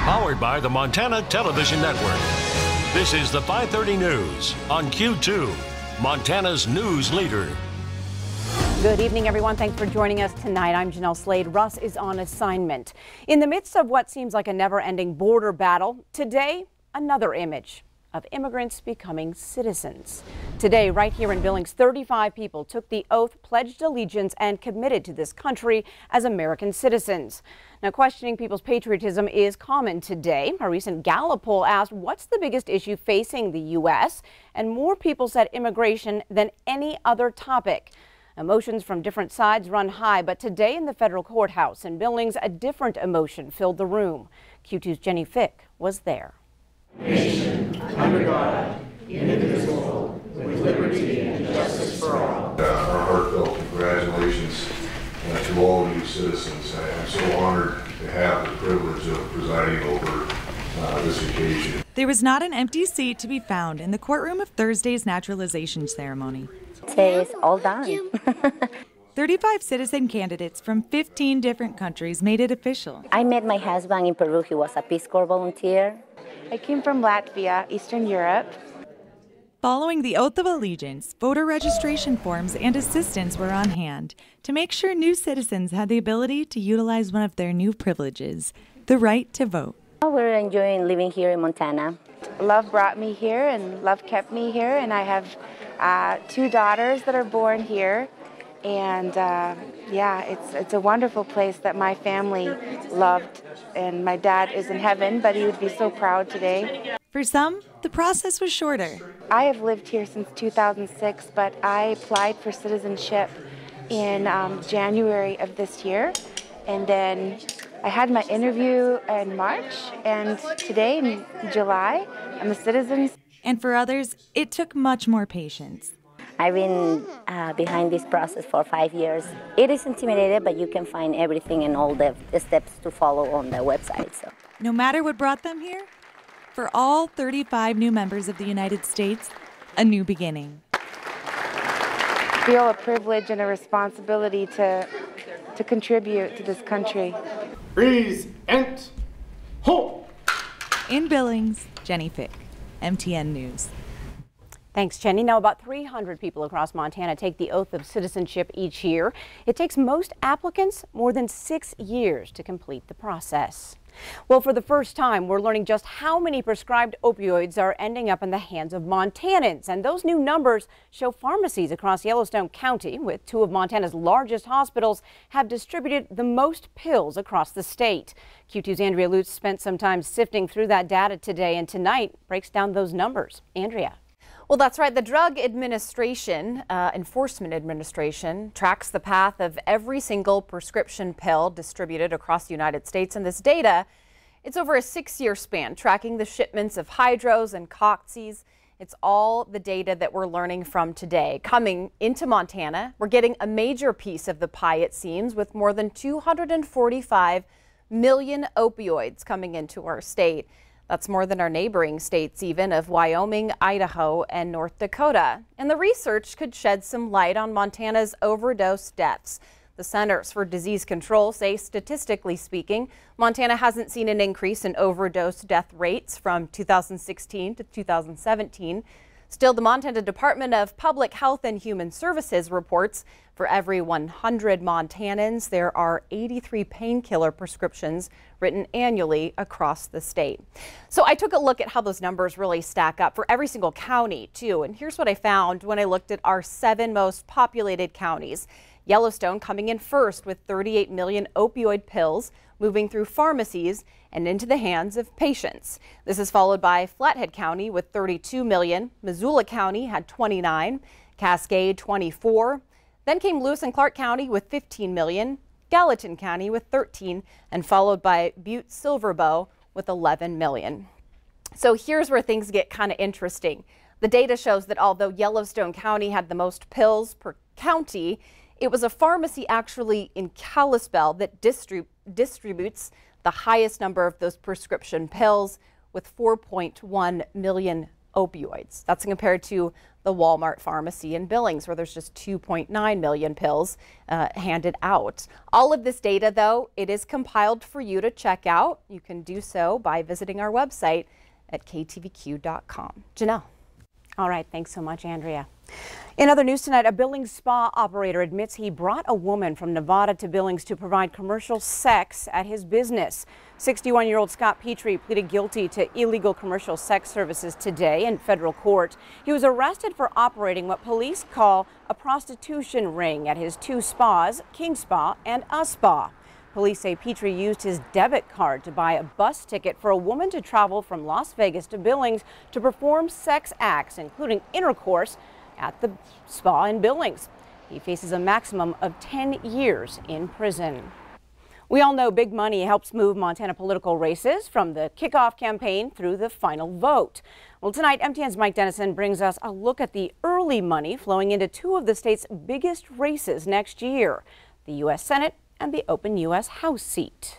Powered by the Montana Television Network. This is the 5:30 News on Q2, Montana's news leader. Good evening, everyone. Thanks for joining us tonight. I'm Jeanelle Slade. Russ is on assignment. In the midst of what seems like a never-ending border battle, today, another image of immigrants becoming citizens. Today, right here in Billings, 35 people took the oath, pledged allegiance, and committed to this country as American citizens. Now, questioning people's patriotism is common today. A recent Gallup poll asked, what's the biggest issue facing the U.S.? And more people said immigration than any other topic. Emotions from different sides run high, but today in the federal courthouse in Billings, a different emotion filled the room. Q2's Jenny Fick was there. Nation, under God, indivisible, with liberty and justice for all. Our heartfelt congratulations to all new citizens. I'm so honored to have the privilege of presiding over this occasion. There was not an empty seat to be found in the courtroom of Thursday's naturalization ceremony. Today is all done. 35 citizen candidates from 15 different countries made it official. I met my husband in Peru. He was a Peace Corps volunteer. I came from Latvia, Eastern Europe. Following the oath of allegiance, voter registration forms and assistance were on hand to make sure new citizens had the ability to utilize one of their new privileges, the right to vote. We're enjoying living here in Montana. Love brought me here and love kept me here, and I have 2 daughters that are born here. And yeah, it's a wonderful place that my family loved, and my dad is in heaven, but he would be so proud today. For some, the process was shorter. I have lived here since 2006, but I applied for citizenship in January of this year, and then I had my interview in March, and today in July, I'm a citizen. And for others, it took much more patience. I've been behind this process for 5 years. It is intimidating, but you can find everything and all the steps to follow on the website. So, no matter what brought them here, for all 35 new members of the United States, a new beginning. I feel a privilege and a responsibility to contribute to this country. Freeze and hold. In Billings, Jenny Fick, MTN News. Thanks, Jenny. Now, about 300 people across Montana take the oath of citizenship each year. It takes most applicants more than 6 years to complete the process. Well, for the first time, we're learning just how many prescribed opioids are ending up in the hands of Montanans. And those new numbers show pharmacies across Yellowstone County, with 2 of Montana's largest hospitals, have distributed the most pills across the state. Q2's Andrea Lutz spent some time sifting through that data today, and tonight breaks down those numbers. Andrea. Well, that's right. The Drug Administration, Enforcement Administration, tracks the path of every single prescription pill distributed across the United States. And this data, it's over a 6-year span, tracking the shipments of hydros and coxys. It's all the data that we're learning from today. Coming into Montana, we're getting a major piece of the pie, it seems, with more than 245 million opioids coming into our state. That's more than our neighboring states even of Wyoming, Idaho, and North Dakota. And the research could shed some light on Montana's overdose deaths. The Centers for Disease Control say, statistically speaking, Montana hasn't seen an increase in overdose death rates from 2016 to 2017. Still, the Montana Department of Public Health and Human Services reports for every 100 Montanans, there are 83 painkiller prescriptions written annually across the state. So I took a look at how those numbers really stack up for every single county, too. And here's what I found when I looked at our 7 most populated counties. Yellowstone coming in first with 38 million opioid pills moving through pharmacies and into the hands of patients. This is followed by Flathead County with 32 million. Missoula County had 29, Cascade 24. Then came Lewis and Clark County with 15 million, Gallatin County with 13, and followed by Butte-Silver-Bow with 11 million. So here's where things get kind of interesting. The data shows that although Yellowstone County had the most pills per county, it was a pharmacy actually in Kalispell that distributes the highest number of those prescription pills with 4.1 million opioids. That's compared to the Walmart pharmacy in Billings, where there's just 2.9 million pills handed out. All of this data, though, it is compiled for you to check out. You can do so by visiting our website at ktvq.com. Jeanelle. All right, thanks so much, Andrea. In other news tonight, a Billings spa operator admits he brought a woman from Nevada to Billings to provide commercial sex at his business. 61-year-old Scott Petrie pleaded guilty to illegal commercial sex services today in federal court. He was arrested for operating what police call a prostitution ring at his two spas, King Spa and A Spa. Police say Petrie used his debit card to buy a bus ticket for a woman to travel from Las Vegas to Billings to perform sex acts, including intercourse, at the spa in Billings. He faces a maximum of 10 years in prison. We all know big money helps move Montana political races from the kickoff campaign through the final vote. Well, tonight, MTN's Mike Dennison brings us a look at the early money flowing into two of the state's biggest races next year, the U.S. Senate and the open U.S. House seat.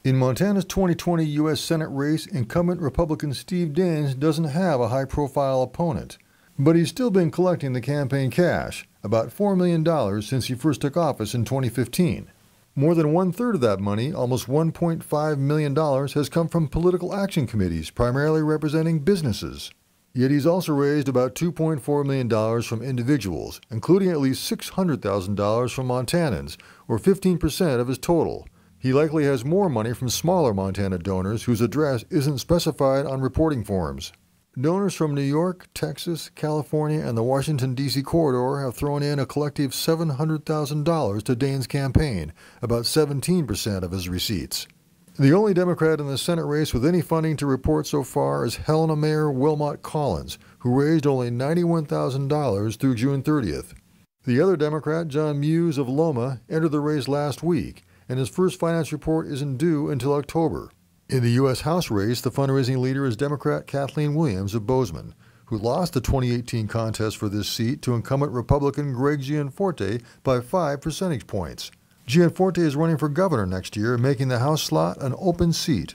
In Montana's 2020 U.S. Senate race, incumbent Republican Steve Daines doesn't have a high-profile opponent. But he's still been collecting the campaign cash, about $4 million since he first took office in 2015. More than one-third of that money, almost $1.5 million, has come from political action committees, primarily representing businesses. Yet he's also raised about $2.4 million from individuals, including at least $600,000 from Montanans, or 15% of his total. He likely has more money from smaller Montana donors whose address isn't specified on reporting forms. Donors from New York, Texas, California, and the Washington, D.C. corridor have thrown in a collective $700,000 to Daines' campaign, about 17% of his receipts. The only Democrat in the Senate race with any funding to report so far is Helena Mayor Wilmot Collins, who raised only $91,000 through June 30th. The other Democrat, John Muse of Loma, entered the race last week, and his first finance report isn't due until October. In the U.S. House race, the fundraising leader is Democrat Kathleen Williams of Bozeman, who lost the 2018 contest for this seat to incumbent Republican Greg Gianforte by 5 percentage points. Gianforte is running for governor next year, making the House slot an open seat.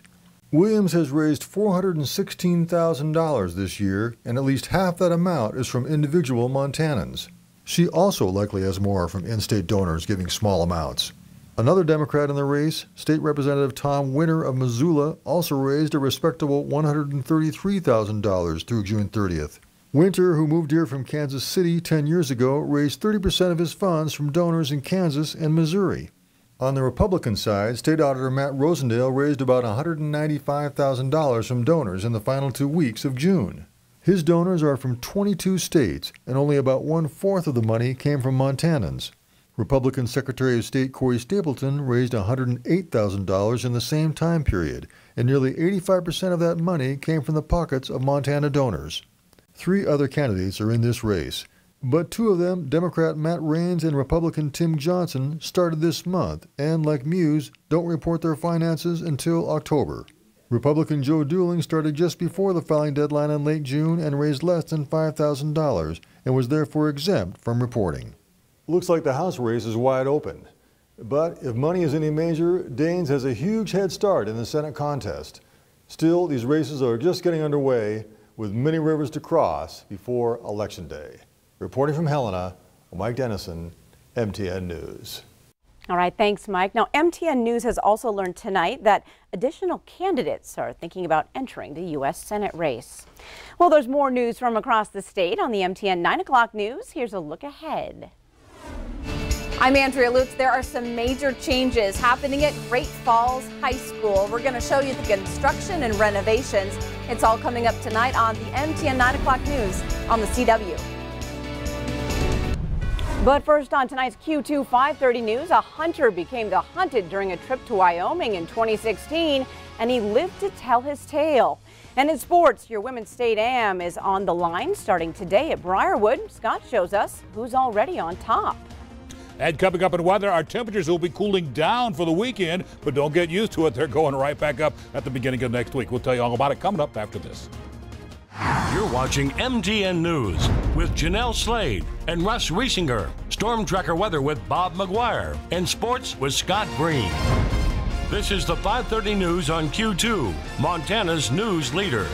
Williams has raised $416,000 this year, and at least half that amount is from individual Montanans. She also likely has more from in-state donors giving small amounts. Another Democrat in the race, State Representative Tom Winter of Missoula, also raised a respectable $133,000 through June 30th. Winter, who moved here from Kansas City 10 years ago, raised 30% of his funds from donors in Kansas and Missouri. On the Republican side, State Auditor Matt Rosendale raised about $195,000 from donors in the final 2 weeks of June. His donors are from 22 states, and only about 1/4 of the money came from Montanans. Republican Secretary of State Corey Stapleton raised $108,000 in the same time period, and nearly 85% of that money came from the pockets of Montana donors. 3 other candidates are in this race, but 2 of them, Democrat Matt Raines and Republican Tim Johnson, started this month and, like Muse, don't report their finances until October. Republican Joe Dooling started just before the filing deadline in late June and raised less than $5,000 and was therefore exempt from reporting. Looks like the House race is wide open. But if money is any measure, Daines has a huge head start in the Senate contest. Still, these races are just getting underway with many rivers to cross before Election Day. Reporting from Helena, Mike Dennison, MTN News. All right, thanks, Mike. Now, MTN News has also learned tonight that additional candidates are thinking about entering the U.S. Senate race. Well, there's more news from across the state on the MTN 9 o'clock news. Here's a look ahead. I'm Andrea Lutz. There are some major changes happening at Great Falls High School. We're going to show you the construction and renovations. It's all coming up tonight on the MTN 9 o'clock news on the CW. But first on tonight's Q2 530 news, a hunter became the hunted during a trip to Wyoming in 2016, and he lived to tell his tale. And in sports, your Women's State Am is on the line starting today at Briarwood. Scott shows us who's already on top. And coming up in weather, our temperatures will be cooling down for the weekend, but don't get used to it. They're going right back up at the beginning of next week. We'll tell you all about it coming up after this. You're watching MTN News with Jeanelle Slade and Russ Riesinger. Storm Tracker weather with Bob McGuire. And sports with Scott Green. This is the 530 News on Q2, Montana's news leader.